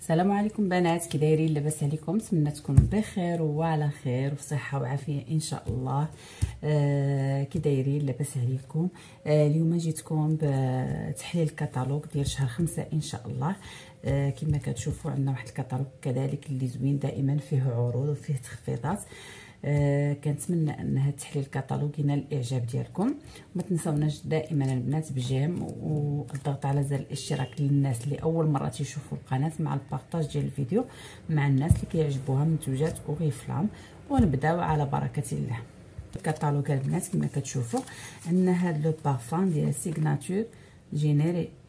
السلام عليكم بنات، كي دايرين؟ لاباس عليكم؟ نتمنى تكونوا بخير وعلى خير وفي صحه وعافيه ان شاء الله. كي دايرين؟ لاباس عليكم؟ اليوم جيتكم بتحليل الكتالوج ديال شهر 5 ان شاء الله. كما كتشوفوا عندنا واحد الكتالوج كذلك اللي زوين، دائما فيه عروض وفيه تخفيضات. كنتمنى ان هذا التحليل الكتالوج ينال الاعجاب ديالكم. ما تنساوناش دائما البنات بجيم والضغط على زر الاشتراك للناس اللي اول مره تيشوفوا القناه، مع البارطاج ديال الفيديو مع الناس اللي كيعجبوها منتوجات اوريفلام. ونبداو على بركه الله. الكتالوج البنات كما كتشوفوا عندنا هذا لو بارفان ديال سيغناتور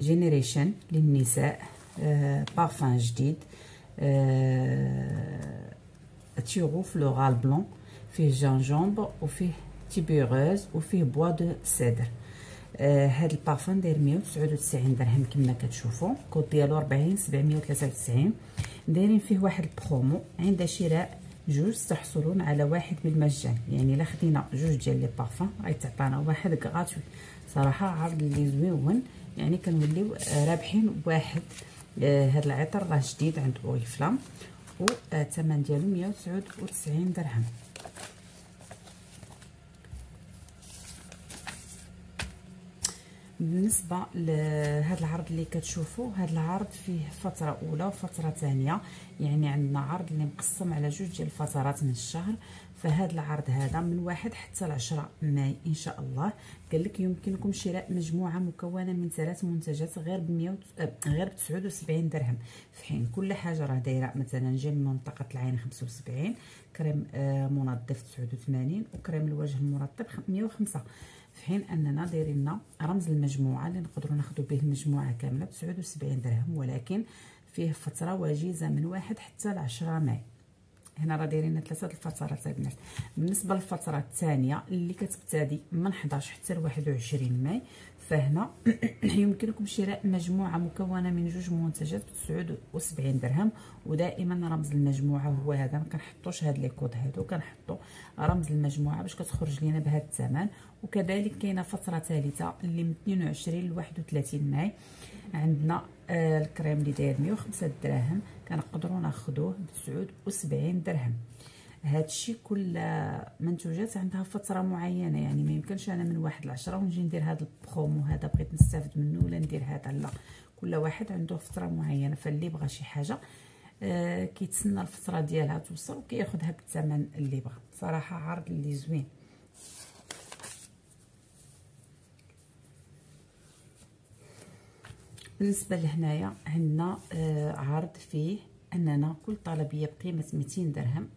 جينيريشن للنساء. بارفان جديد، تيغو فلورال بلون، فيه جانجومب وفيه تيبيغوز وفيه بوا دو سيدر. هاد البارفان داير 199 درهم كما كتشوفوا، الكود ديالو 40793. دايرين فيه واحد البرومو، عند شراء جوج تحصلون على واحد بالمجان. يعني الا خدينا جوج ديال لي بارفان غيتعطانا واحد غراتوي. صراحه عرض اللي زوين، يعني كنوليو رابحين بواحد. هاد العطر راه جديد عند اوريفلام والثمن ديالو 199 درهم. بالنسبه لهذا العرض اللي كتشوفوا، هذا العرض فيه فتره اولى وفتره ثانيه، يعني عندنا عرض اللي مقسم على جوج ديال الفترات من الشهر. فهذا العرض هذا من 1 حتى ل 10 ماي ان شاء الله. قال لك يمكنكم شراء مجموعه مكونه من 3 منتجات غير ب 79 درهم، في حين كل حاجه راه دايره. مثلا جل منطقه العين 75، كريم منظف 89، وكريم الوجه المرطب 105. في حين اننا دايرين لنا رمز المجموعه اللي نقدروا ناخذوا به المجموعه كامله ب 79 درهم، ولكن فيه فتره وجيزه من 1 حتى ل 10 ماي. هنا راه دايرين 3 الفترات البنات. بالنسبه للفتره الثانيه اللي كتبتدي من 11 حتى ل 21 ماي، فهنا يمكنكم شراء مجموعه مكونه من جوج منتجات ب 79 درهم. ودائما رمز المجموعه هو هذا، ما كنحطوش هاد لي كود هادو، كنحطوا رمز المجموعه باش كتخرج لينا بهذا الثمن. وكذلك كاينه فتره ثالثه اللي من 22 ل 31 ماي. عندنا الكريم اللي داير 105 دراهم، كنقدروا ناخذوه ب 79 درهم. هادشي كل منتوجات عندها فتره معينه، يعني ما يمكنش انا من 1 ل 10 ونجي ندير هذا البرومو هذا بغيت نستافد منه ولا ندير هذا، لا، كل واحد عنده فتره معينه. فاللي بغى شي حاجه كيتسنى الفتره ديالها توصل وكياخذها بالثمن اللي بغى. صراحه عرض اللي زوين. بالنسبه لهنايا عندنا عرض فيه اننا كل طلبيه بقيمه 200 درهم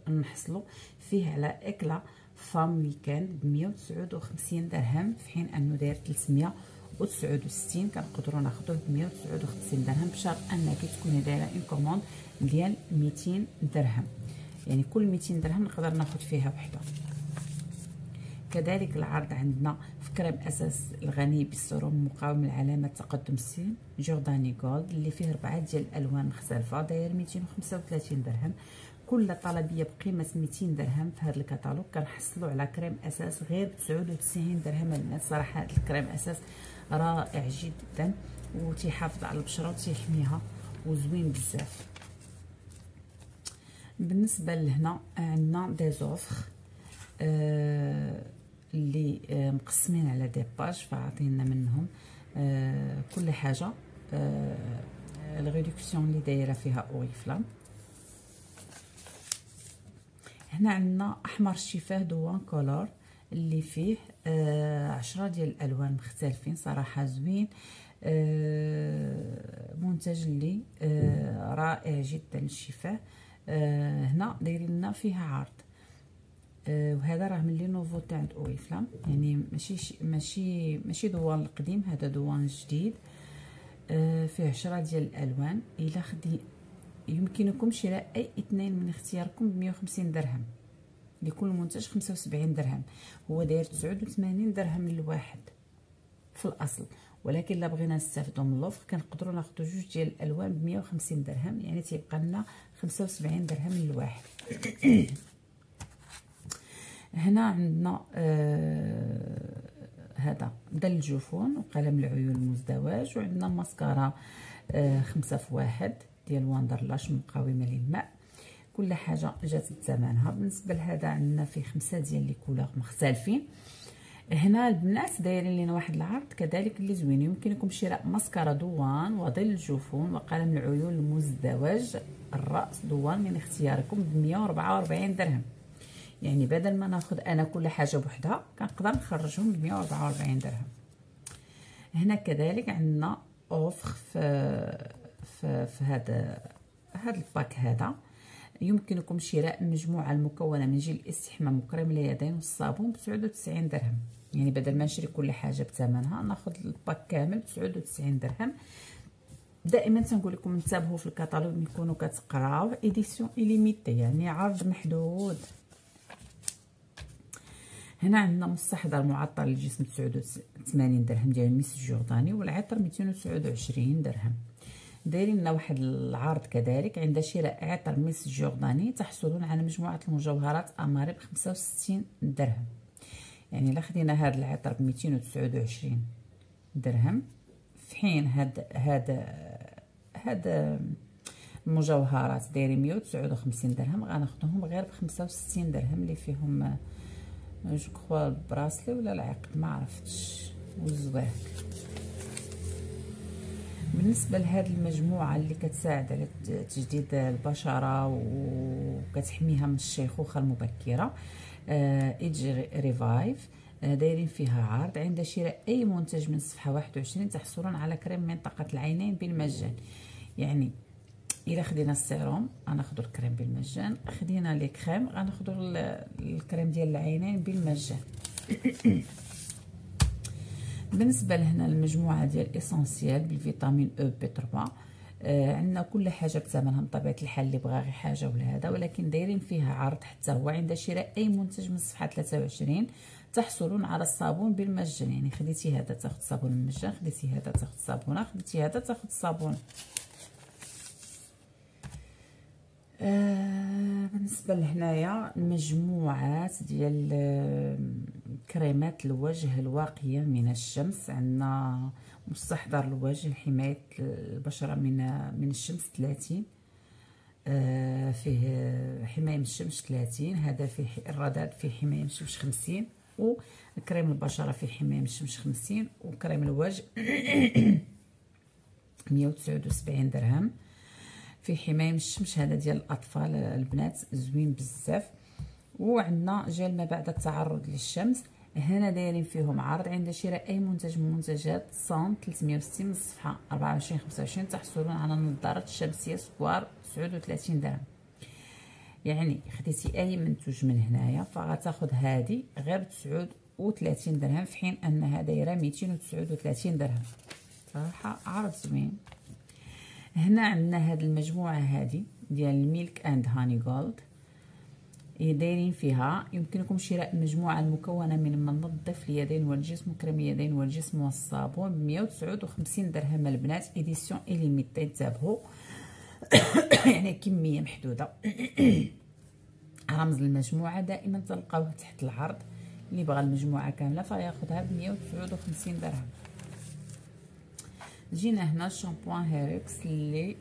كنحصلوا فيه على اكلا فام ويكاند ب 159 درهم، في حين انه داير 369 كنقدروا ناخذوه ب 159 درهم، بشرط انك تكوني دايره ان كوموند ديال 200 درهم. يعني كل 200 درهم نقدر ناخذ فيها وحده. كذلك العرض عندنا في كريم اساس الغني بالسيروم مقاوم لعلامه تقدم السن جورداني جولد، اللي فيه 4 ديال الالوان مختلفه، داير 235 درهم. كل طلبيه بقيمه 200 درهم في هذا الكتالوج كنحصلوا على كريم اساس غير ب 99 درهم. الناس صراحه هذا الكريم اساس رائع جدا وتيحافظ على البشره وتيحميها وزوين بزاف. بالنسبه لهنا عندنا دي زوفر اللي مقسمين على دي باج، فعطينا منهم كل حاجه. الريدكسيون اللي دايره فيها اوريفلام. هنا عندنا احمر الشفاه دوان كولور اللي فيه 10 ديال الالوان مختلفين، صراحه زوين. منتج اللي رائع جدا الشفاه. هنا دايرين لنا فيها عرض، وهذا راه من لي نوفوتي عند اوريفلام، يعني ماشي دوان القديم، هذا دوان جديد. فيه 10 ديال الالوان. الا يمكنكم شراء اي اثنين من اختياركم ب 150 درهم، لكل منتج 75 درهم. هو داير 89 درهم للواحد في الاصل، ولكن الا بغينا نستافدوا من اللوفر كنقدروا ناخذوا جوج ديال الالوان ب 150 درهم، يعني تيبقى لنا 75 درهم للواحد. هنا عندنا هذا دل الجفون وقلم العيون المزدوج، وعندنا ماسكارا 5 في 1 ديال واندرلاش مقاومه للماء. كل حاجه جات بثمنها. بالنسبه لهذا عندنا فيه 5 ديال لي كولور مختلفين. هنا البنات دايرين لنا واحد العرض كذلك اللي زوين. يمكنكم شراء ماسكارا دوان وظل الجفون وقلم العيون المزدوج الراس دوان من اختياركم ب 144 درهم. يعني بدل ما ناخذ انا كل حاجه بوحدها كنقدر نخرجهم ب 144 درهم. هنا كذلك عندنا اوفر في هذا الباك هذا. يمكنكم شراء المجموعه المكونه من جل الاستحمام وكريم اليدين والصابون ب 99 درهم. يعني بدل ما نشري كل حاجه بثمنها ناخذ الباك كامل ب 99 درهم. دائما تنقول لكم انتبهوا في الكتالوج يكونوا كتقراو اديسيون إليميتي، يعني عرض محدود. هنا عندنا مستحضر معطر للجسم 89 درهم ديال الميس الجورداني، والعطر 229 درهم. دايرين لنا واحد العرض كذلك. عند شراء عطر ميس الجورداني تحصلون على مجموعه المجوهرات اماري ب 65 درهم. يعني الا خدينا هذا العطر ب 229 درهم، في حين هاد المجوهرات دايرين 159 درهم، غناخذهم غير ب 65 درهم اللي فيهم جو كخوا البراسلي ولا العقد ما عرفتش والزواك. بالنسبه لهاد المجموعه اللي كتساعد على تجديد البشره وكتحميها من الشيخوخه المبكره، ايج ريفايف، دايرين فيها عرض. عند شراء اي منتج من صفحه 21 تحصلون على كريم منطقه العينين بالمجان. يعني الا خدينا السيروم غناخذوا الكريم بالمجان، خدينا لي كريم غناخذوا الكريم ديال العينين بالمجان. بالنسبه لهنا المجموعه ديال اسونسيال بالفيتامين او بي 3، عندنا كل حاجه بثمنها بطبيعه الحال اللي بغى غير حاجه ولا هذا، ولكن دايرين فيها عرض حتى هو. عند شراء اي منتج من صفحه 23 تحصلون على الصابون بالمجان. يعني خديتي هذا تاخذ صابون بالمجان، خديتي هذا تاخذ صابونه، خديتي هذا تاخذ صابون. بالنسبه لهنايا المجموعات ديال كريمات الوجه الواقيه من الشمس. عندنا مستحضر الوجه لحمايه البشره من الشمس 30، فيه حمايه من الشمس 30، هذا فيه الرذاذ فيه حمايه من الشمس 50، وكريم البشره فيه حمايه من الشمس 50، وكريم الوجه 179 درهم في حمايه من الشمس. هذا ديال الاطفال البنات زوين بزاف. وعندنا جل ما بعد التعرض للشمس. هنا دايرين فيهم عرض. عند شراء اي منتج من منتجات صون 360 من الصفحه 24 25 تحصلون على النظارات الشمسيه سكوار 39 درهم. يعني خديتي اي منتوج من هنايا فغتاخذ هذه غير 39 درهم، في حين انها دايره 239 درهم. صراحه عرض زوين. هنا عندنا هاد المجموعه هذه ديال الميلك اند هاني جولد، دايرين فيها. يمكنكم شراء المجموعه المكونه من منظف اليدين والجسم وكريم اليدين والجسم والصابون ب 159 درهم البنات، اديسيون إليميتي. انتبهوا يعني كميه محدوده. رمز المجموعه دائما تلقاوه تحت العرض. اللي بغى المجموعه كامله فياخذها ب 159 درهم. جينا هنا شامبوان هيركس اللي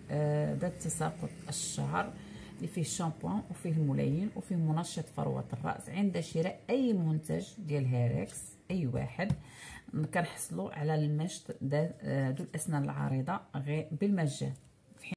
ذات تساقط الشعر، اللي فيه شامبوان وفيه الملين وفيه منشط فروه الراس. عند شراء اي منتج ديال هيركس اي واحد كنحصلوا على المشط ذو الاسنان العريضه غير بالمجان.